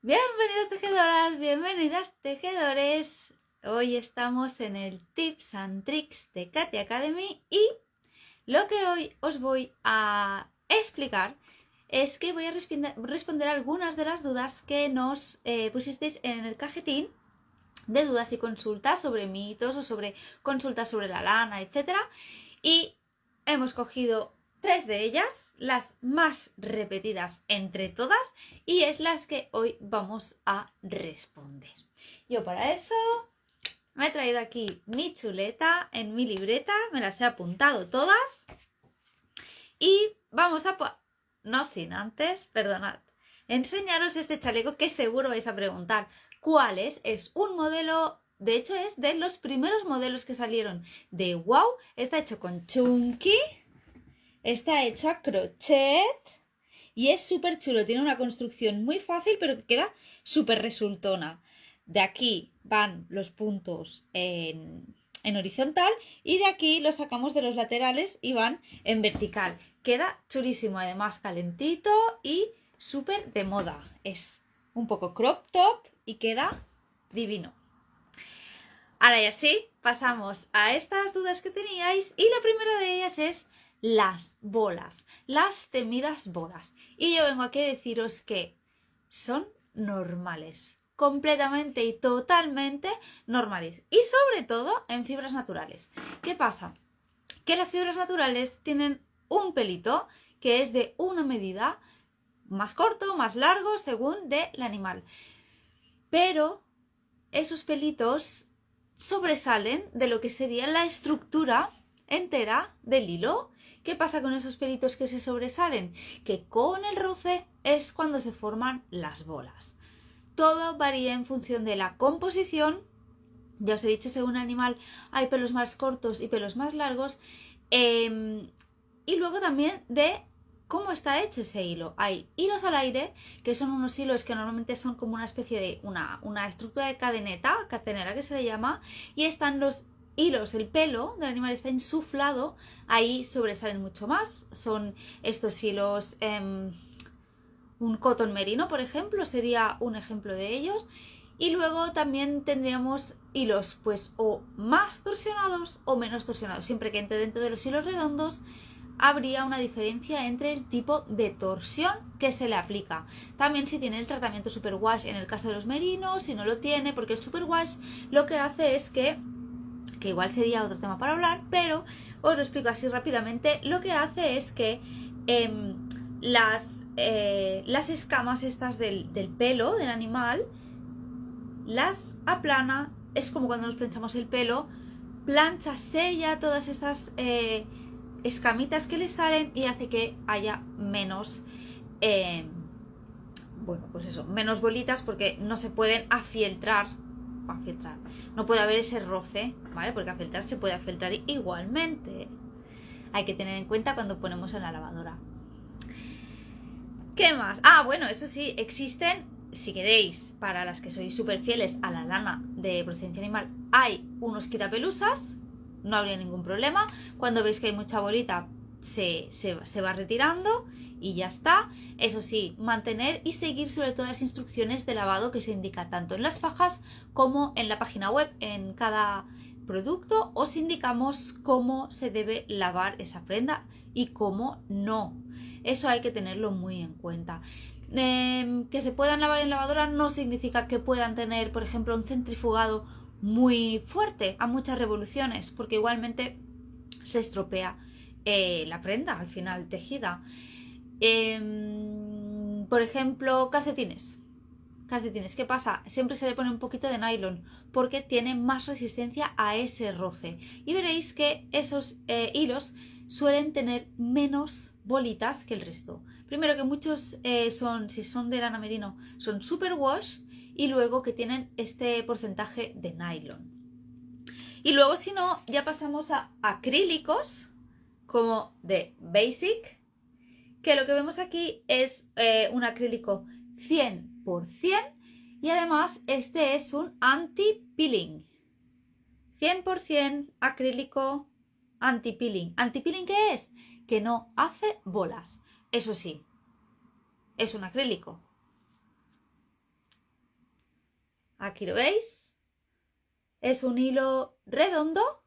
Bienvenidos tejedoras, bienvenidas tejedores. Hoy estamos en el Tips and Tricks de Katy Academy y lo que hoy os voy a explicar es que voy a responder algunas de las dudas que nos pusisteis en el cajetín de dudas y consultas sobre mitos o sobre consultas sobre la lana, etc. Y hemos cogido 3 de ellas, las más repetidas entre todas, y es las que hoy vamos a responder. Yo para eso me he traído aquí mi chuleta en mi libreta, me las he apuntado todas y vamos a... No sin antes, perdonad, enseñaros este chaleco que seguro vais a preguntar cuál es. Es un modelo, de hecho es de los primeros modelos que salieron de WOW. Está hecho con chunky, está hecho a crochet y es súper chulo. Tiene una construcción muy fácil pero que queda súper resultona. De aquí van los puntos en horizontal y de aquí los sacamos de los laterales y van en vertical. Queda chulísimo, además calentito y súper de moda. Es un poco crop top y queda divino. Ahora ya sí, pasamos a estas dudas que teníais y la primera de ellas es las bolas, las temidas bolas. Y yo vengo aquí a deciros que son normales, completamente y totalmente normales. Y sobre todo en fibras naturales. ¿Qué pasa? Que las fibras naturales tienen un pelito que es de una medida más corto, más largo, según del animal. Pero esos pelitos sobresalen de lo que sería la estructura entera del hilo. ¿Qué pasa con esos pelitos que se sobresalen? Que con el roce es cuando se forman las bolas. Todo varía en función de la composición. Ya os he dicho, según el animal hay pelos más cortos y pelos más largos. Y luego también de cómo está hecho ese hilo. Hay hilos al aire, que son unos hilos que normalmente son como una especie de una estructura de cadenera que se le llama, y están los hilos, el pelo del animal está insuflado, ahí sobresalen mucho más. Son estos hilos, un cotton merino, por ejemplo, sería un ejemplo de ellos. Y luego también tendríamos hilos pues o más torsionados o menos torsionados. Siempre que entre dentro de los hilos redondos habría una diferencia entre el tipo de torsión que se le aplica. También si tiene el tratamiento superwash en el caso de los merinos, si no lo tiene, porque el superwash lo que hace es que igual sería otro tema para hablar, pero os lo explico así rápidamente. Lo que hace es que las escamas estas del pelo del animal las aplana. Es como cuando nos planchamos el pelo, plancha, sella todas estas escamitas que le salen y hace que haya menos menos bolitas, porque no se pueden afieltrar. No puede haber ese roce, ¿vale? Porque afieltrar se puede afieltrar igualmente. Hay que tener en cuenta cuando ponemos en la lavadora. ¿Qué más? Bueno, eso sí, existen, si queréis, para las que sois súper fieles a la lana de procedencia animal, hay unos quitapelusas, no habría ningún problema. Cuando veis que hay mucha bolita, se va retirando y ya está. Eso sí, mantener y seguir sobre todo las instrucciones de lavado que se indica tanto en las fajas como en la página web. En cada producto os indicamos cómo se debe lavar esa prenda y cómo no. Eso hay que tenerlo muy en cuenta. Que se puedan lavar en lavadora no significa que puedan tener, por ejemplo, un centrifugado muy fuerte a muchas revoluciones, porque igualmente se estropea la prenda al final tejida. Por ejemplo, calcetines. ¿Qué pasa? Siempre se le pone un poquito de nylon porque tiene más resistencia a ese roce. Y veréis que esos hilos suelen tener menos bolitas que el resto. Primero que muchos si son de lana merino, son superwash, y luego que tienen este porcentaje de nylon. Y luego, si no, ya pasamos a acrílicos como de Basic, que lo que vemos aquí es un acrílico 100%, y además este es un anti-peeling. 100% acrílico anti-peeling. ¿Anti-peeling qué es? Que no hace bolas. Eso sí, es un acrílico. Aquí lo veis. Es un hilo redondo.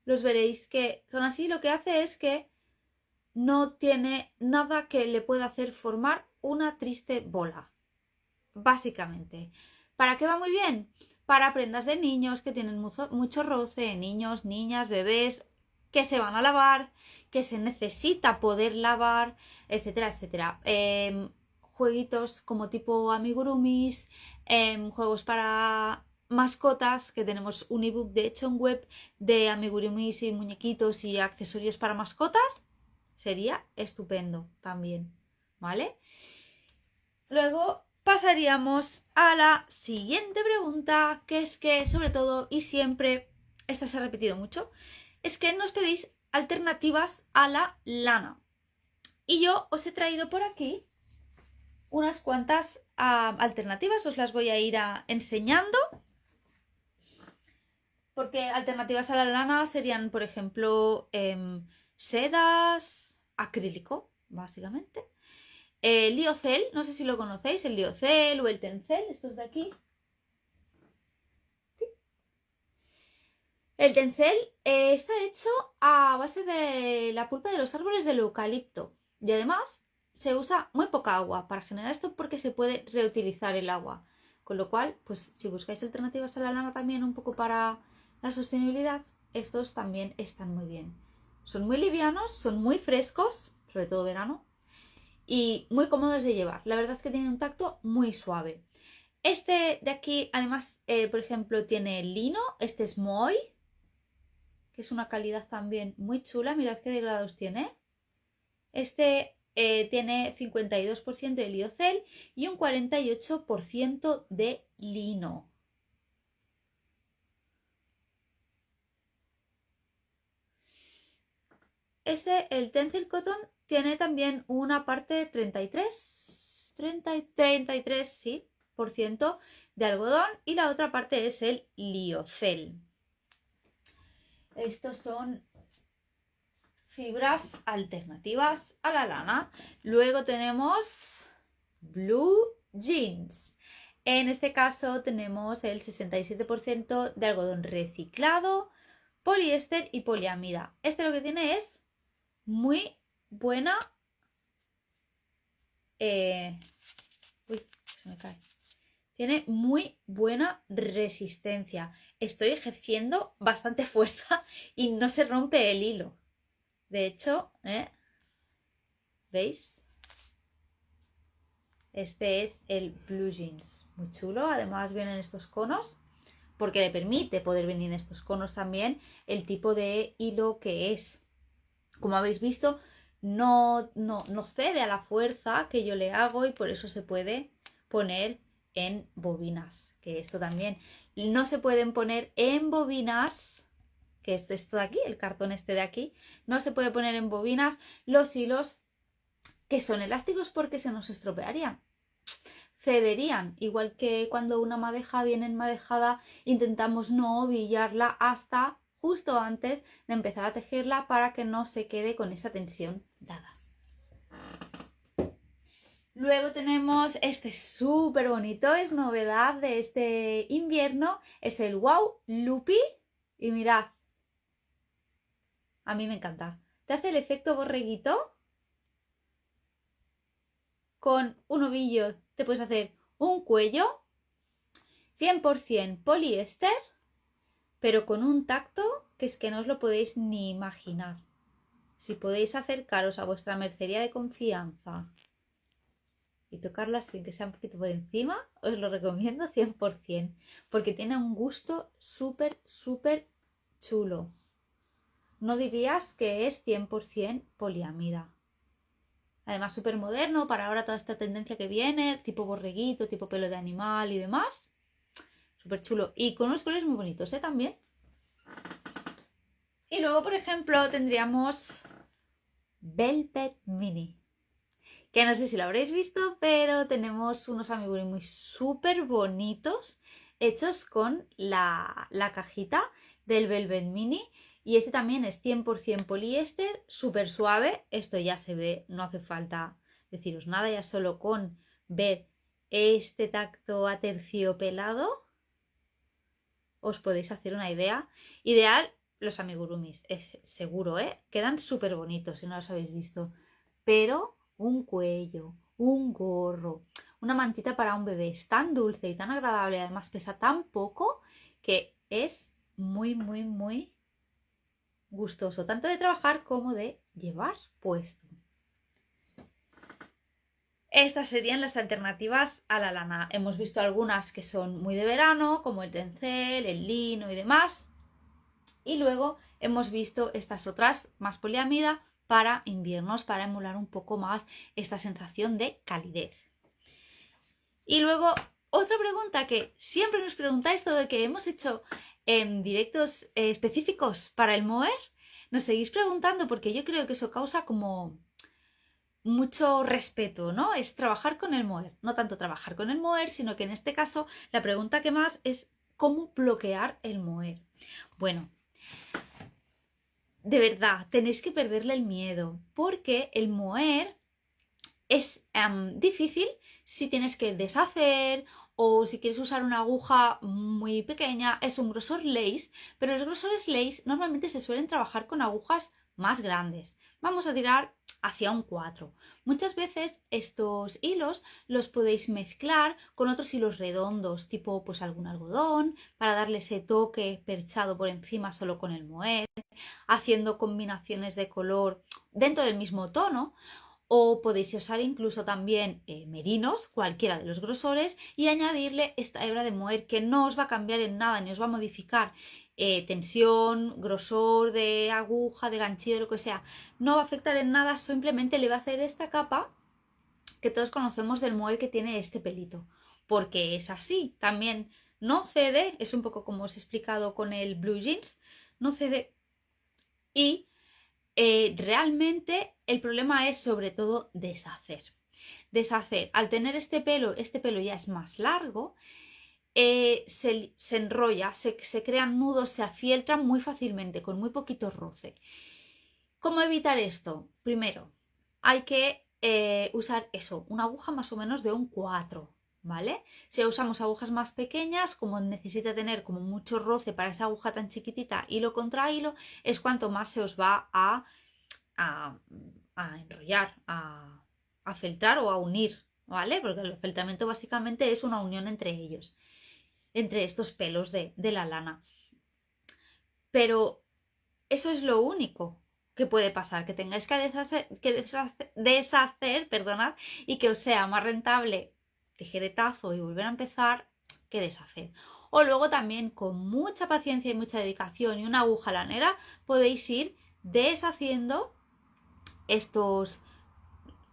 Los veréis que son así. Lo que hace es que no tiene nada que le pueda hacer formar una triste bola. Básicamente. ¿Para qué va muy bien? Para prendas de niños que tienen mucho roce, niños, niñas, bebés, que se van a lavar, que se necesita poder lavar, etcétera, etcétera. Jueguitos como tipo amigurumis, juegos para mascotas, que tenemos un ebook de hecho en web de amigurumis y muñequitos y accesorios para mascotas. Sería estupendo también, ¿vale? Luego pasaríamos a la siguiente pregunta, que es que sobre todo y siempre, esta se ha repetido mucho, es que nos pedís alternativas a la lana. Y yo os he traído por aquí unas cuantas alternativas, os las voy a ir enseñando. Porque alternativas a la lana serían, por ejemplo, sedas, acrílico, básicamente. Lyocell, no sé si lo conocéis, el Lyocell o el Tencel, estos de aquí. ¿Sí? El Tencel está hecho a base de la pulpa de los árboles del eucalipto y además se usa muy poca agua para generar esto porque se puede reutilizar el agua. Con lo cual, pues si buscáis alternativas a la lana también un poco para la sostenibilidad, estos también están muy bien. Son muy livianos, son muy frescos, sobre todo verano, y muy cómodos de llevar. La verdad es que tiene un tacto muy suave. Este de aquí, además, por ejemplo, tiene lino. Este es Moy, que es una calidad también muy chula. Mirad qué degrados tiene. Este tiene 52% de Lyocell y un 48% de lino. El Tencel Cotton tiene también una parte 33, sí, por ciento de algodón y la otra parte es el Lyocell. Estos son fibras alternativas a la lana. Luego tenemos Blue Jeans. En este caso tenemos el 67% de algodón reciclado, poliéster y poliamida. Este lo que tiene es muy buena... Uy, se me cae. Tiene muy buena resistencia. Estoy ejerciendo bastante fuerza y no se rompe el hilo. De hecho, ¿veis? Este es el Blue Jeans. Muy chulo. Además vienen estos conos porque le permite poder venir en estos conos también el tipo de hilo que es. Como habéis visto, no cede a la fuerza que yo le hago y por eso se puede poner en bobinas. Que esto también no se pueden poner en bobinas, que esto de aquí, el cartón este de aquí, no se puede poner en bobinas los hilos que son elásticos porque se nos estropearían. Cederían, igual que cuando una madeja viene enmadejada, intentamos no ovillarla hasta justo antes de empezar a tejerla para que no se quede con esa tensión dada. Luego tenemos este súper bonito, es novedad de este invierno, es el Wow Loopy y mirad, a mí me encanta. Te hace el efecto borreguito. Con un ovillo te puedes hacer un cuello 100% poliéster, pero con un tacto que es que no os lo podéis ni imaginar. Si podéis acercaros a vuestra mercería de confianza y tocarla sin que sea un poquito por encima, os lo recomiendo 100%, porque tiene un gusto súper, súper chulo. No dirías que es 100% poliamida. Además súper moderno para ahora toda esta tendencia que viene, tipo borreguito, tipo pelo de animal y demás. Súper chulo. Y con unos colores muy bonitos, también. Y luego, por ejemplo, tendríamos Velvet Mini. Que no sé si lo habréis visto, pero tenemos unos amigurumi muy súper bonitos hechos con la cajita del Velvet Mini. Y este también es 100% poliéster, súper suave. Esto ya se ve, no hace falta deciros nada, ya solo con ver este tacto aterciopelado, os podéis hacer una idea. Ideal los amigurumis, es seguro, quedan súper bonitos si no los habéis visto. Pero un cuello, un gorro, una mantita para un bebé es tan dulce y tan agradable, además pesa tan poco que es muy, muy, muy gustoso, tanto de trabajar como de llevar puesto. Estas serían las alternativas a la lana. Hemos visto algunas que son muy de verano, como el tencel, el lino y demás. Y luego hemos visto estas otras más poliamida para inviernos, para emular un poco más esta sensación de calidez. Y luego otra pregunta que siempre nos preguntáis, todo el que hemos hecho en directos específicos para el moher, nos seguís preguntando porque yo creo que eso causa como mucho respeto, ¿no? Es trabajar con el moher, no tanto trabajar con el moher, sino que en este caso la pregunta que más es ¿cómo bloquear el moher? Bueno, de verdad, tenéis que perderle el miedo, porque el moher es difícil si tienes que deshacer o si quieres usar una aguja muy pequeña. Es un grosor lace, pero los grosores lace normalmente se suelen trabajar con agujas más grandes. Vamos a tirar hacia un 4. Muchas veces estos hilos los podéis mezclar con otros hilos redondos, tipo pues algún algodón, para darle ese toque perchado por encima solo con el moher, haciendo combinaciones de color dentro del mismo tono. O podéis usar incluso también merinos, cualquiera de los grosores, y añadirle esta hebra de moher que no os va a cambiar en nada ni os va a modificar tensión, grosor de aguja, de ganchillo, lo que sea. No va a afectar en nada, simplemente le va a hacer esta capa que todos conocemos del moher que tiene este pelito. Porque es así, también no cede, es un poco como os he explicado con el blue jeans, no cede y realmente el problema es sobre todo deshacer. Al tener este pelo ya es más largo, se enrolla, se crean nudos, se afieltran muy fácilmente, con muy poquito roce. ¿Cómo evitar esto? Primero, hay que usar eso, una aguja más o menos de un 4. ¿Vale? Si usamos agujas más pequeñas, como necesita tener como mucho roce para esa aguja tan chiquitita, hilo contra hilo, es cuanto más se os va a enrollar, a feltrar o a unir, ¿vale? Porque el feltramiento básicamente es una unión entre ellos, entre estos pelos de la lana. Pero eso es lo único que puede pasar, que tengáis que deshacer, perdonad, y que os sea más rentable tijeretazo y volver a empezar que deshacer. O luego también con mucha paciencia y mucha dedicación y una aguja lanera podéis ir deshaciendo estos,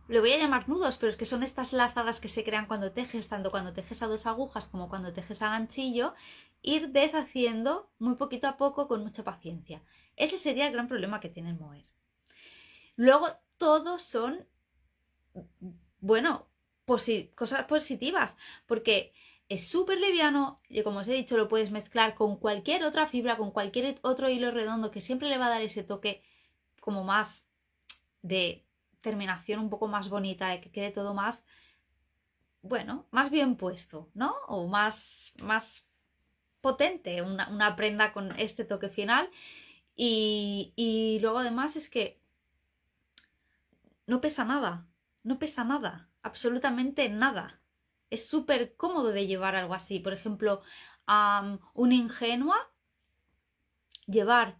le voy a llamar nudos, pero es que son estas lazadas que se crean cuando tejes, tanto cuando tejes a 2 agujas como cuando tejes a ganchillo, ir deshaciendo muy poquito a poco con mucha paciencia. Ese sería el gran problema que tiene el moher. Luego todos son, bueno, cosas positivas, porque es súper liviano y, como os he dicho, lo puedes mezclar con cualquier otra fibra, con cualquier otro hilo redondo que siempre le va a dar ese toque como más de terminación, un poco más bonita, de que quede todo más, bueno, más bien puesto, ¿no? O más potente, una prenda con este toque final. Y luego además es que no pesa nada, absolutamente nada. Es súper cómodo de llevar algo así. Por ejemplo, un Ingenua, llevar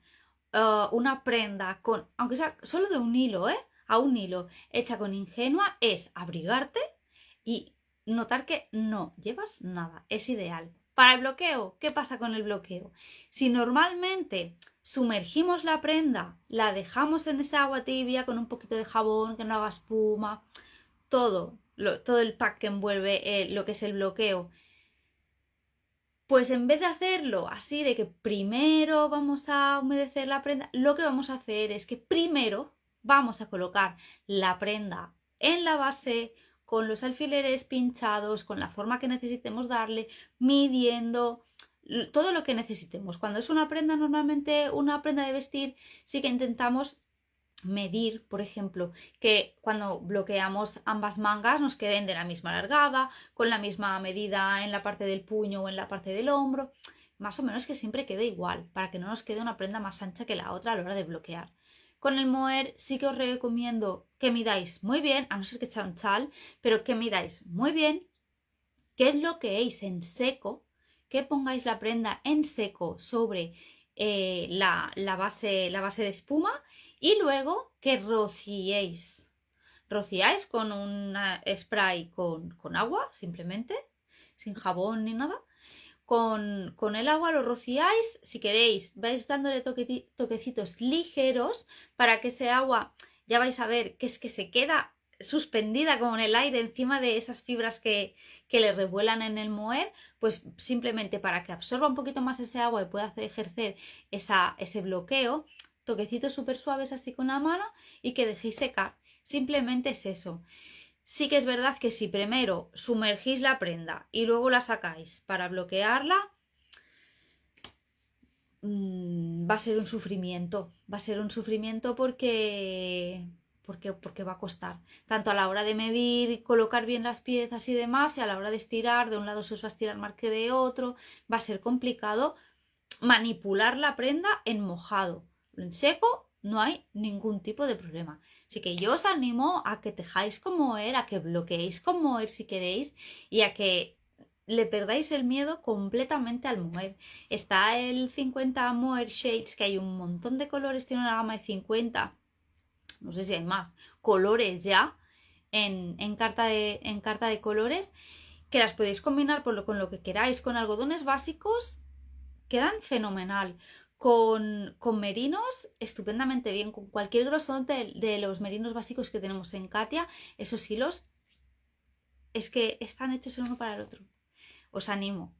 una prenda con, aunque sea solo de un hilo, a un hilo, hecha con Ingenua, es abrigarte y notar que no llevas nada. Es ideal. Para el bloqueo, ¿qué pasa con el bloqueo? Si normalmente sumergimos la prenda, la dejamos en esa agua tibia con un poquito de jabón, que no haga espuma, todo el pack que envuelve lo que es el bloqueo, pues en vez de hacerlo así de que primero vamos a humedecer la prenda, lo que vamos a hacer es que primero vamos a colocar la prenda en la base con los alfileres pinchados, con la forma que necesitemos darle, midiendo todo lo que necesitemos. Cuando es una prenda, normalmente una prenda de vestir, sí que intentamos medir, por ejemplo, que cuando bloqueamos ambas mangas nos queden de la misma largada, con la misma medida en la parte del puño o en la parte del hombro, más o menos que siempre quede igual, para que no nos quede una prenda más ancha que la otra a la hora de bloquear. Con el mohair sí que os recomiendo que midáis muy bien, a no ser que echéis un chal, pero que midáis muy bien, que bloqueéis en seco, que pongáis la prenda en seco sobre la base de espuma y luego que rociéis. Rociáis con un spray con agua, simplemente, sin jabón ni nada. Con el agua lo rociáis, si queréis vais dándole toquecitos ligeros para que ese agua, ya vais a ver que es que se queda suspendida como en el aire encima de esas fibras que le revuelan en el mohair, pues simplemente para que absorba un poquito más ese agua y pueda ejercer ese bloqueo, toquecitos súper suaves así con la mano y que dejéis secar, simplemente es eso. Sí que es verdad que si primero sumergís la prenda y luego la sacáis para bloquearla, va a ser un sufrimiento. Va a ser un sufrimiento porque va a costar. Tanto a la hora de medir y colocar bien las piezas y demás, y a la hora de estirar, de un lado se os va a estirar más que de otro. Va a ser complicado manipular la prenda en mojado. En seco no hay ningún tipo de problema. Así que yo os animo a que tejáis con mohair, a que bloqueéis con mohair si queréis y a que le perdáis el miedo completamente al mohair. Está el 50 Mohair Shades, que hay un montón de colores, tiene una gama de 50, no sé si hay más, colores ya en carta de colores, que las podéis combinar con lo que queráis, con algodones básicos, quedan fenomenal. Con merinos, estupendamente bien. Con cualquier grosor de los merinos básicos que tenemos en Katia, esos hilos es que están hechos el uno para el otro. Os animo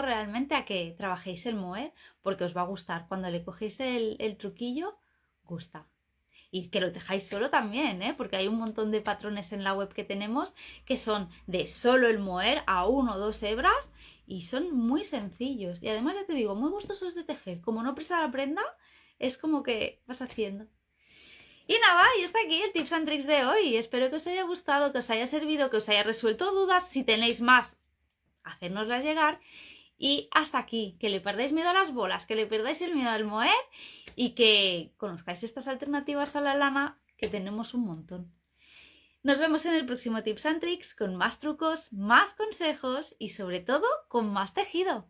realmente a que trabajéis el mohair porque os va a gustar. Cuando le cogéis el truquillo, gusta. Y que lo tejáis solo también, porque hay un montón de patrones en la web que tenemos que son de solo el mohair a 1 o 2 hebras y son muy sencillos. Y además, ya te digo, muy gustosos de tejer. Como no pesa la prenda, es como que vas haciendo. Y nada, y hasta aquí el Tips and Tricks de hoy. Espero que os haya gustado, que os haya servido, que os haya resuelto dudas. Si tenéis más, hacérnoslas llegar. Y hasta aquí, que le perdáis miedo a las bolas, que le perdáis el miedo al mohair y que conozcáis estas alternativas a la lana, que tenemos un montón. Nos vemos en el próximo Tips and Tricks con más trucos, más consejos y sobre todo con más tejido.